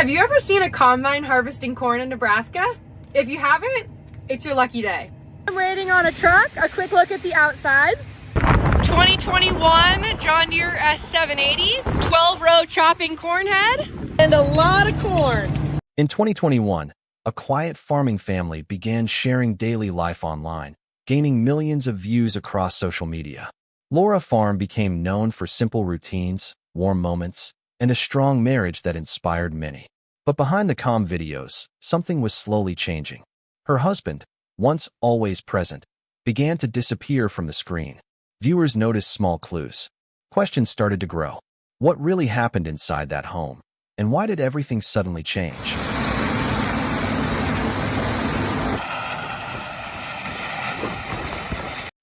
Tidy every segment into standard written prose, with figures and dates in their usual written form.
Have you ever seen a combine harvesting corn in Nebraska? If you haven't, it's your lucky day. I'm waiting on a truck. A quick look at the outside. 2021 John Deere S780, 12-row chopping corn head, and a lot of corn. In 2021, a quiet farming family began sharing daily life online, gaining millions of views across social media. Laura Farm became known for simple routines, warm moments, and a strong marriage that inspired many. But behind the calm videos, something was slowly changing. Her husband, once always present, began to disappear from the screen. Viewers noticed small clues. Questions started to grow. What really happened inside that home? And why did everything suddenly change?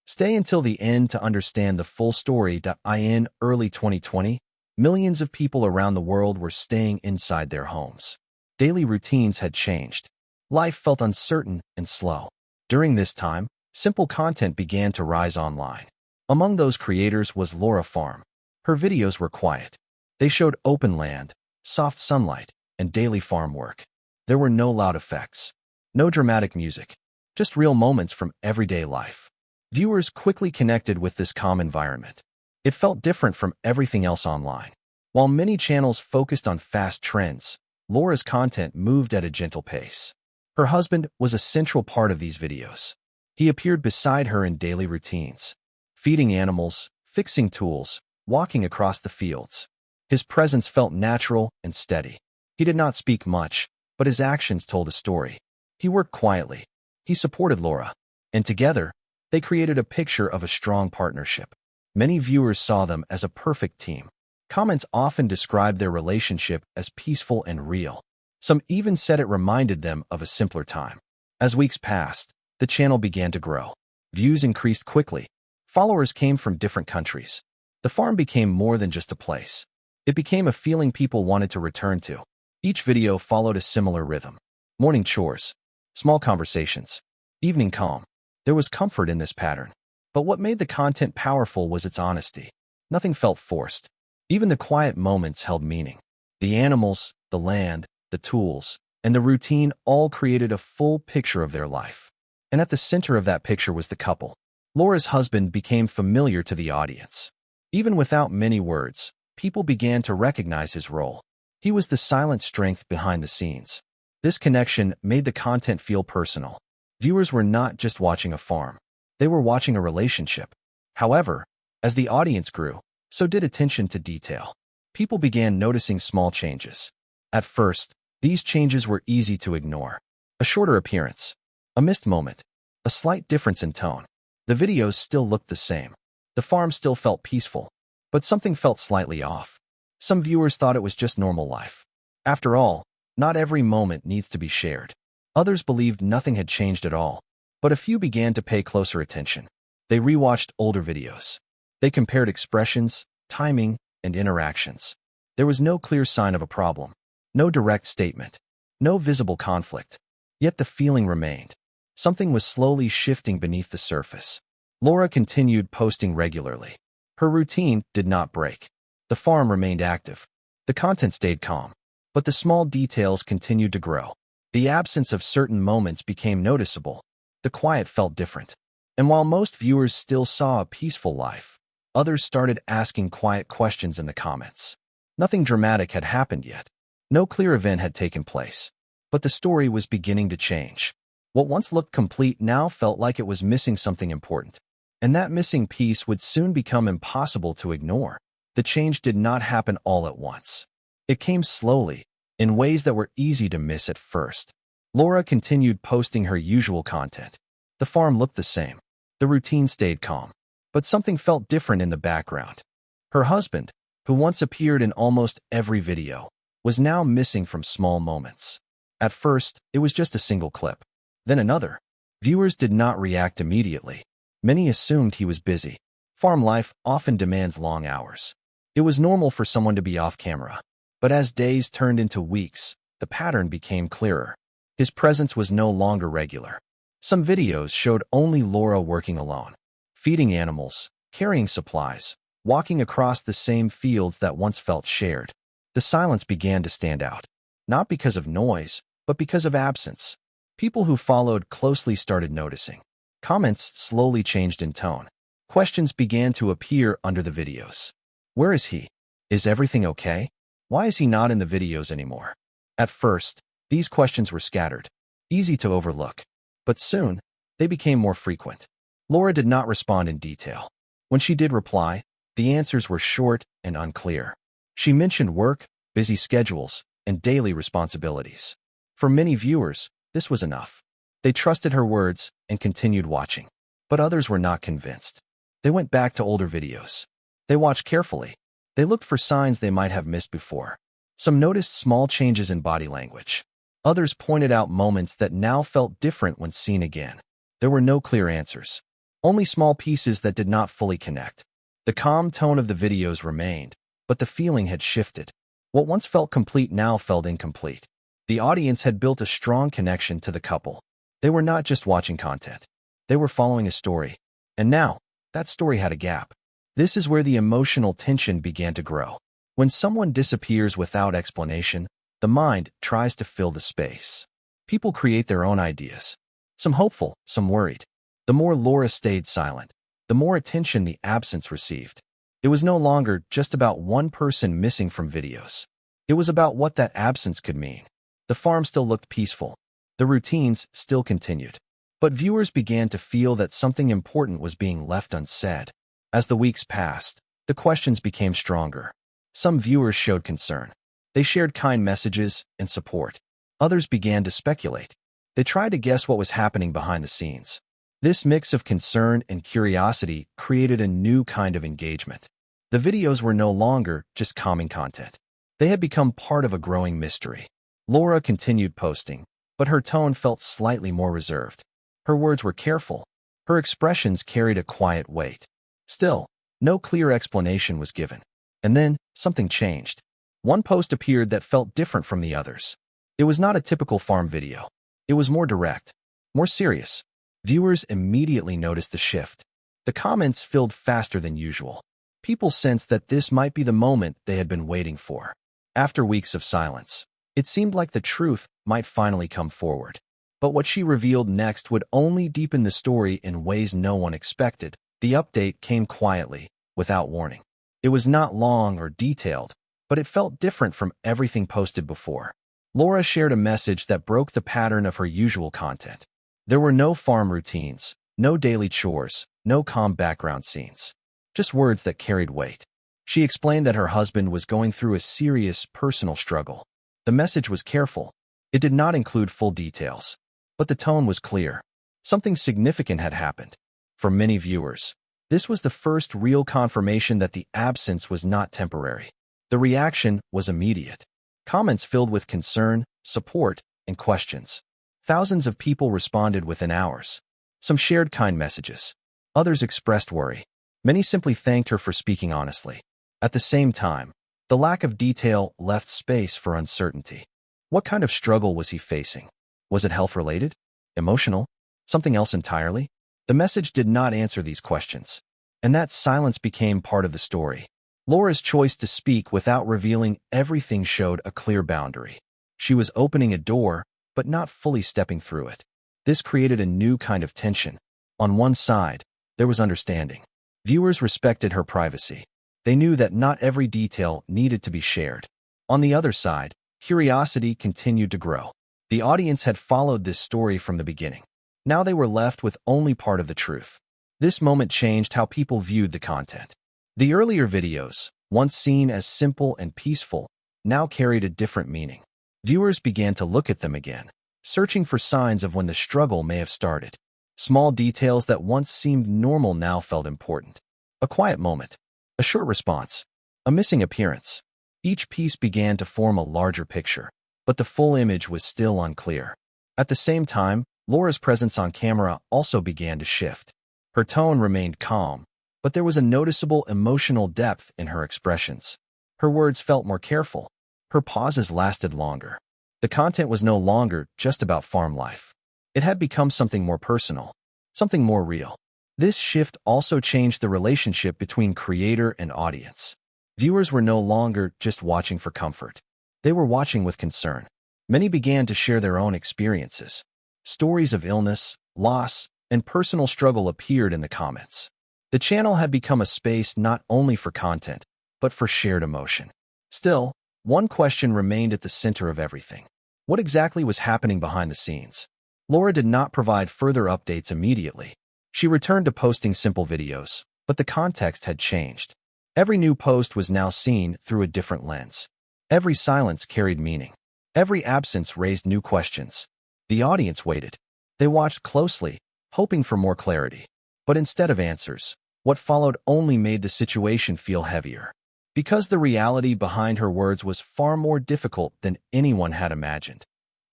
Stay until the end to understand the full story. In early 2020, millions of people around the world were staying inside their homes. Daily routines had changed. Life felt uncertain and slow. During this time, simple content began to rise online. Among those creators was Laura Farm. Her videos were quiet. They showed open land, soft sunlight, and daily farm work. There were no loud effects, no dramatic music, just real moments from everyday life. Viewers quickly connected with this calm environment. It felt different from everything else online. While many channels focused on fast trends, Laura's content moved at a gentle pace. Her husband was a central part of these videos. He appeared beside her in daily routines, feeding animals, fixing tools, walking across the fields. His presence felt natural and steady. He did not speak much, but his actions told a story. He worked quietly. He supported Laura, and together, they created a picture of a strong partnership. Many viewers saw them as a perfect team. Comments often described their relationship as peaceful and real. Some even said it reminded them of a simpler time. As weeks passed, the channel began to grow. Views increased quickly. Followers came from different countries. The farm became more than just a place. It became a feeling people wanted to return to. Each video followed a similar rhythm. Morning chores, small conversations, evening calm. There was comfort in this pattern. But what made the content powerful was its honesty. Nothing felt forced. Even the quiet moments held meaning. The animals, the land, the tools, and the routine all created a full picture of their life. And at the center of that picture was the couple. Laura's husband became familiar to the audience. Even without many words, people began to recognize his role. He was the silent strength behind the scenes. This connection made the content feel personal. Viewers were not just watching a farm. They were watching a relationship. However, as the audience grew, so did attention to detail. People began noticing small changes. At first, these changes were easy to ignore. A shorter appearance, a missed moment, a slight difference in tone. The videos still looked the same. The farm still felt peaceful, but something felt slightly off. Some viewers thought it was just normal life. After all, not every moment needs to be shared. Others believed nothing had changed at all, but a few began to pay closer attention. They rewatched older videos. They compared expressions, timing, and interactions. There was no clear sign of a problem, no direct statement, no visible conflict. Yet the feeling remained. Something was slowly shifting beneath the surface. Laura continued posting regularly. Her routine did not break. The farm remained active. The content stayed calm. But the small details continued to grow. The absence of certain moments became noticeable. The quiet felt different. And while most viewers still saw a peaceful life, others started asking quiet questions in the comments. Nothing dramatic had happened yet. No clear event had taken place. But the story was beginning to change. What once looked complete now felt like it was missing something important. And that missing piece would soon become impossible to ignore. The change did not happen all at once. It came slowly, in ways that were easy to miss at first. Laura continued posting her usual content. The farm looked the same. The routine stayed calm. But something felt different in the background. Her husband, who once appeared in almost every video, was now missing from small moments. At first, it was just a single clip. Then another. Viewers did not react immediately. Many assumed he was busy. Farm life often demands long hours. It was normal for someone to be off camera. But as days turned into weeks, the pattern became clearer. His presence was no longer regular. Some videos showed only Laura working alone, feeding animals, carrying supplies, walking across the same fields that once felt shared. The silence began to stand out. not because of noise, but because of absence. People who followed closely started noticing. Comments slowly changed in tone. Questions began to appear under the videos. Where is he? Is everything okay? Why is he not in the videos anymore? At first, these questions were scattered, easy to overlook. But soon, they became more frequent. Laura did not respond in detail. When she did reply, the answers were short and unclear. She mentioned work, busy schedules, and daily responsibilities. For many viewers, this was enough. They trusted her words and continued watching. But others were not convinced. They went back to older videos. They watched carefully. They looked for signs they might have missed before. Some noticed small changes in body language. Others pointed out moments that now felt different when seen again. There were no clear answers, only small pieces that did not fully connect. The calm tone of the videos remained, but the feeling had shifted. What once felt complete now felt incomplete. The audience had built a strong connection to the couple. They were not just watching content. They were following a story. And now, that story had a gap. This is where the emotional tension began to grow. When someone disappears without explanation, the mind tries to fill the space. People create their own ideas. Some hopeful, some worried. The more Laura stayed silent, the more attention the absence received. It was no longer just about one person missing from videos. It was about what that absence could mean. The farm still looked peaceful. The routines still continued. But viewers began to feel that something important was being left unsaid. As the weeks passed, the questions became stronger. Some viewers showed concern. They shared kind messages and support. Others began to speculate. They tried to guess what was happening behind the scenes. This mix of concern and curiosity created a new kind of engagement. The videos were no longer just calming content. They had become part of a growing mystery. Laura continued posting, but her tone felt slightly more reserved. Her words were careful. Her expressions carried a quiet weight. Still, no clear explanation was given. And then, something changed. One post appeared that felt different from the others. It was not a typical farm video. It was more direct, more serious. Viewers immediately noticed the shift. The comments filled faster than usual. People sensed that this might be the moment they had been waiting for. After weeks of silence, it seemed like the truth might finally come forward. But what she revealed next would only deepen the story in ways no one expected. The update came quietly, without warning. It was not long or detailed, but it felt different from everything posted before. Laura shared a message that broke the pattern of her usual content. There were no farm routines, no daily chores, no calm background scenes. Just words that carried weight. She explained that her husband was going through a serious personal struggle. The message was careful. It did not include full details. But the tone was clear. Something significant had happened. For many viewers, this was the first real confirmation that the absence was not temporary. The reaction was immediate. Comments filled with concern, support, and questions. Thousands of people responded within hours. Some shared kind messages. Others expressed worry. Many simply thanked her for speaking honestly. At the same time, the lack of detail left space for uncertainty. What kind of struggle was he facing? Was it health-related? Emotional? Something else entirely? The message did not answer these questions. And that silence became part of the story. Laura's choice to speak without revealing everything showed a clear boundary. She was opening a door, but not fully stepping through it. This created a new kind of tension. On one side, there was understanding. Viewers respected her privacy. They knew that not every detail needed to be shared. On the other side, curiosity continued to grow. The audience had followed this story from the beginning. Now they were left with only part of the truth. This moment changed how people viewed the content. The earlier videos, once seen as simple and peaceful, now carried a different meaning. Viewers began to look at them again, searching for signs of when the struggle may have started. Small details that once seemed normal now felt important. A quiet moment, a short response, a missing appearance. Each piece began to form a larger picture, but the full image was still unclear. At the same time, Laura's presence on camera also began to shift. Her tone remained calm, but there was a noticeable emotional depth in her expressions. Her words felt more careful. Her pauses lasted longer. The content was no longer just about farm life. It had become something more personal, something more real. This shift also changed the relationship between creator and audience. Viewers were no longer just watching for comfort. They were watching with concern. Many began to share their own experiences. Stories of illness, loss, and personal struggle appeared in the comments. The channel had become a space not only for content, but for shared emotion. Still, one question remained at the center of everything. What exactly was happening behind the scenes? Laura did not provide further updates immediately. She returned to posting simple videos, but the context had changed. Every new post was now seen through a different lens. Every silence carried meaning. Every absence raised new questions. The audience waited. They watched closely, hoping for more clarity. But instead of answers, what followed only made the situation feel heavier. Because the reality behind her words was far more difficult than anyone had imagined.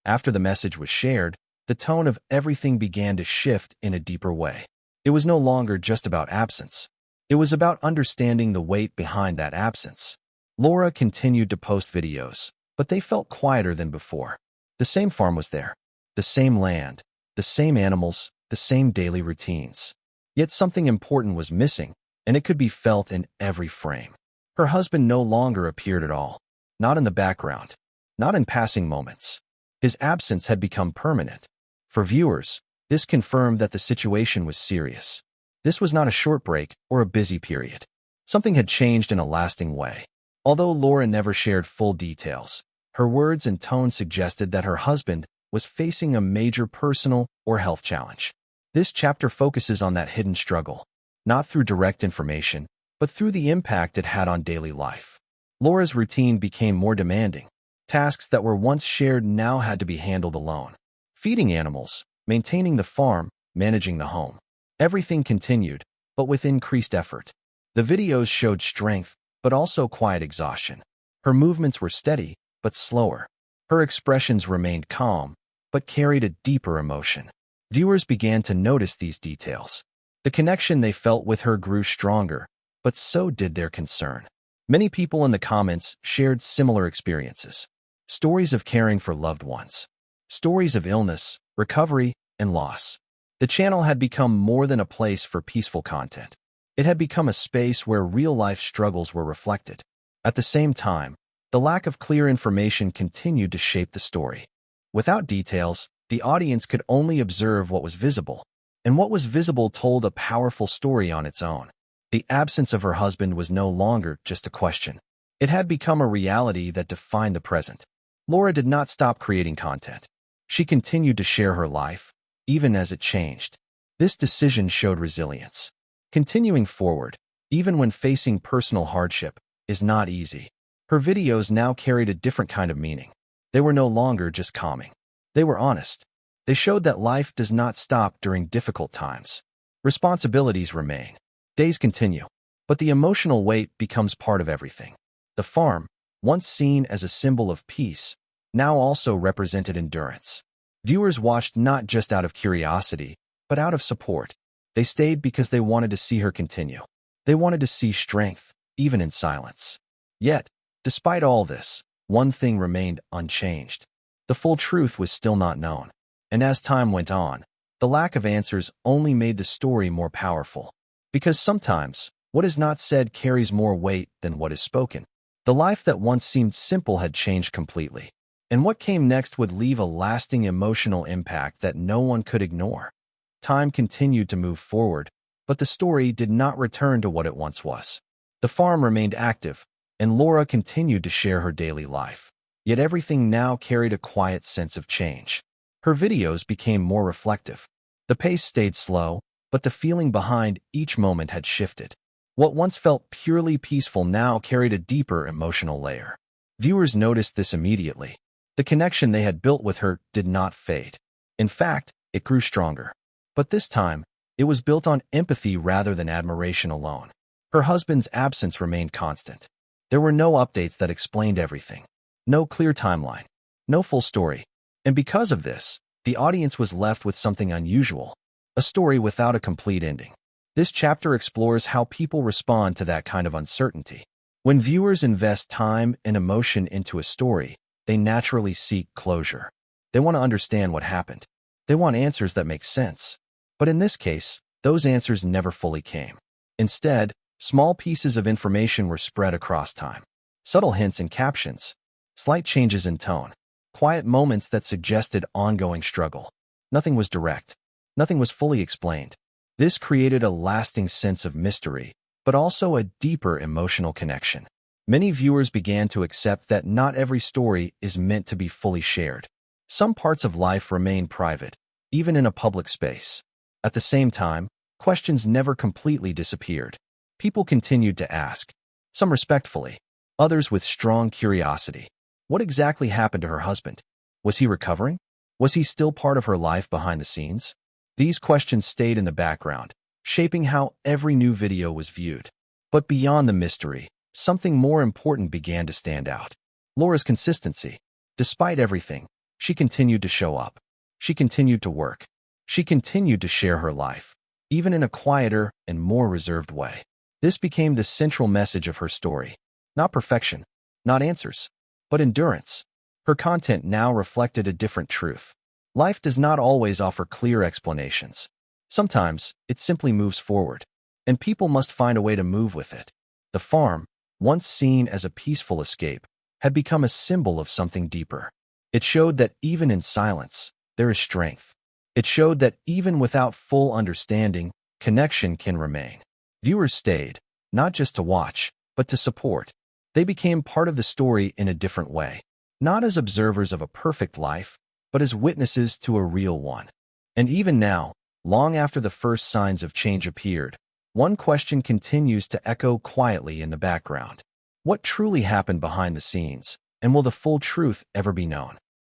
After the message was shared, the tone of everything began to shift in a deeper way. It was no longer just about absence. It was about understanding the weight behind that absence. Laura continued to post videos, but they felt quieter than before. The same farm was there, the same land, the same animals, the same daily routines. Yet something important was missing, and it could be felt in every frame. Her husband no longer appeared at all, not in the background, not in passing moments. His absence had become permanent. For viewers, this confirmed that the situation was serious. This was not a short break or a busy period. Something had changed in a lasting way. Although Laura never shared full details, her words and tone suggested that her husband was facing a major personal or health challenge. This chapter focuses on that hidden struggle, not through direct information, but through the impact it had on daily life. Laura's routine became more demanding. Tasks that were once shared now had to be handled alone. Feeding animals, maintaining the farm, managing the home. Everything continued, but with increased effort. The videos showed strength, but also quiet exhaustion. Her movements were steady, but slower. Her expressions remained calm, but carried a deeper emotion. Viewers began to notice these details. The connection they felt with her grew stronger, but so did their concern. Many people in the comments shared similar experiences. Stories of caring for loved ones. Stories of illness, recovery, and loss. The channel had become more than a place for peaceful content. It had become a space where real-life struggles were reflected. At the same time, the lack of clear information continued to shape the story. Without details, the audience could only observe what was visible, and what was visible told a powerful story on its own. The absence of her husband was no longer just a question. It had become a reality that defined the present. Laura did not stop creating content. She continued to share her life, even as it changed. This decision showed resilience. Continuing forward, even when facing personal hardship, is not easy. Her videos now carried a different kind of meaning. They were no longer just calming. They were honest. They showed that life does not stop during difficult times. Responsibilities remain. Days continue. But the emotional weight becomes part of everything. The farm, once seen as a symbol of peace, now also represented endurance. Viewers watched not just out of curiosity, but out of support. They stayed because they wanted to see her continue. They wanted to see strength, even in silence. Yet, despite all this, one thing remained unchanged. The full truth was still not known. And as time went on, the lack of answers only made the story more powerful. Because sometimes, what is not said carries more weight than what is spoken. The life that once seemed simple had changed completely. And what came next would leave a lasting emotional impact that no one could ignore. Time continued to move forward, but the story did not return to what it once was. The farm remained active, and Laura continued to share her daily life. Yet everything now carried a quiet sense of change. Her videos became more reflective. The pace stayed slow, but the feeling behind each moment had shifted. What once felt purely peaceful now carried a deeper emotional layer. Viewers noticed this immediately. The connection they had built with her did not fade. In fact, it grew stronger. But this time, it was built on empathy rather than admiration alone. Her husband's absence remained constant. There were no updates that explained everything. No clear timeline. No full story. And because of this, the audience was left with something unusual. A story without a complete ending. This chapter explores how people respond to that kind of uncertainty. When viewers invest time and emotion into a story, they naturally seek closure. They want to understand what happened. They want answers that make sense. But in this case, those answers never fully came. Instead, small pieces of information were spread across time. Subtle hints and captions, slight changes in tone. quiet moments that suggested ongoing struggle. Nothing was direct. Nothing was fully explained. This created a lasting sense of mystery, but also a deeper emotional connection. Many viewers began to accept that not every story is meant to be fully shared. Some parts of life remain private, even in a public space. At the same time, questions never completely disappeared. People continued to ask, some respectfully, others with strong curiosity. What exactly happened to her husband? Was he recovering? Was he still part of her life behind the scenes? These questions stayed in the background, shaping how every new video was viewed. But beyond the mystery, something more important began to stand out. Laura's consistency. Despite everything, she continued to show up. She continued to work. She continued to share her life, even in a quieter and more reserved way. This became the central message of her story. Not perfection, not answers, but endurance. Her content now reflected a different truth. Life does not always offer clear explanations. Sometimes, it simply moves forward, and people must find a way to move with it. The farm, once seen as a peaceful escape, had become a symbol of something deeper. It showed that even in silence, there is strength. It showed that even without full understanding, connection can remain. Viewers stayed, not just to watch, but to support. They became part of the story in a different way, not as observers of a perfect life, but as witnesses to a real one. And even now, long after the first signs of change appeared, one question continues to echo quietly in the background. What truly happened behind the scenes, and will the full truth ever be known?